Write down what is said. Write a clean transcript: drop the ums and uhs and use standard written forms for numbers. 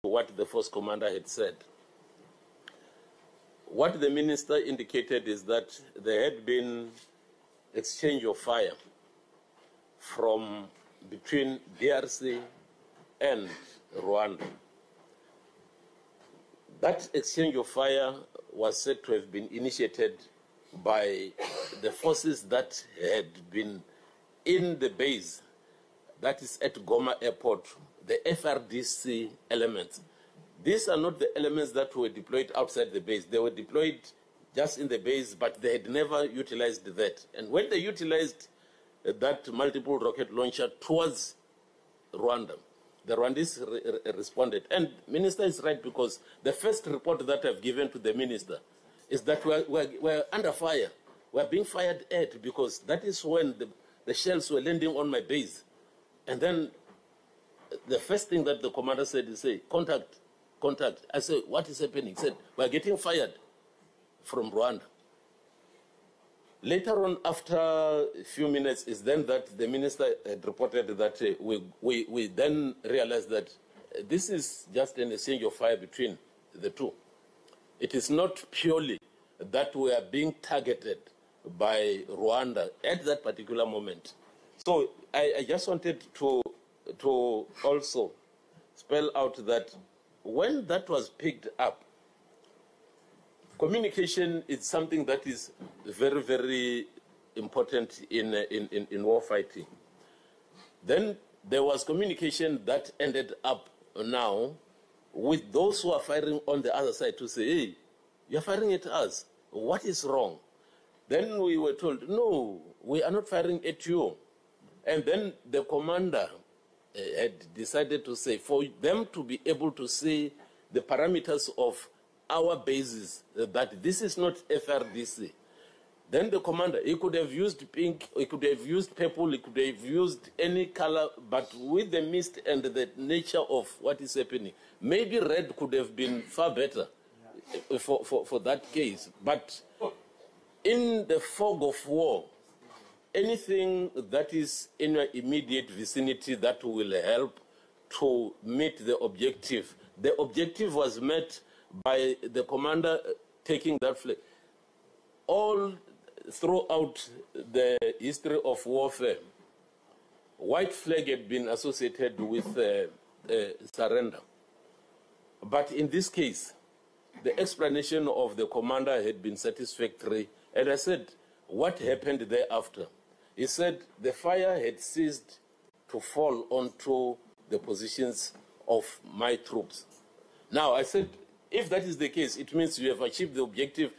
what the force commander had said. What the minister indicated is that there had been exchange of fire from between DRC and Rwanda. That exchange of fire was said to have been initiated by the forces that had been in the base, that is at Goma Airport, the FARDC elements. These are not the elements that were deployed outside the base. They were deployed just in the base, but they had never utilized that. And when they utilized that multiple rocket launcher towards Rwanda, the Rwandese responded. And Minister is right, because the first report that I've given to the Minister is that we're under fire. We're being fired at, because that is when the shells were landing on my base. And then the first thing that the commander said is, say, contact. I said, what is happening? He said, we're getting fired from Rwanda. Later on, after a few minutes, is then that the minister had reported that we then realized that this is just an exchange of fire between the two. It is not purely that we are being targeted by Rwanda at that particular moment. So I just wanted to also spell out that when that was picked up, communication is something that is very, very important in war fighting. Then there was communication that ended up now with those who are firing on the other side to say, hey, you're firing at us. What is wrong? Then we were told, no, we are not firing at you. And then the commander had decided to say, for them to be able to see the parameters of our bases, that this is not FARDC. Then the commander, he could have used pink, he could have used purple, he could have used any color, but with the mist and the nature of what is happening, maybe red could have been far better for that case. But in the fog of war, anything that is in your immediate vicinity that will help to meet the objective. The objective was met by the commander taking that flag. All throughout the history of warfare, white flag had been associated with surrender. But in this case, the explanation of the commander had been satisfactory. And I said, what happened thereafter? He said the fire had ceased to fall onto the positions of my troops. Now, I said, if that is the case, it means you have achieved the objective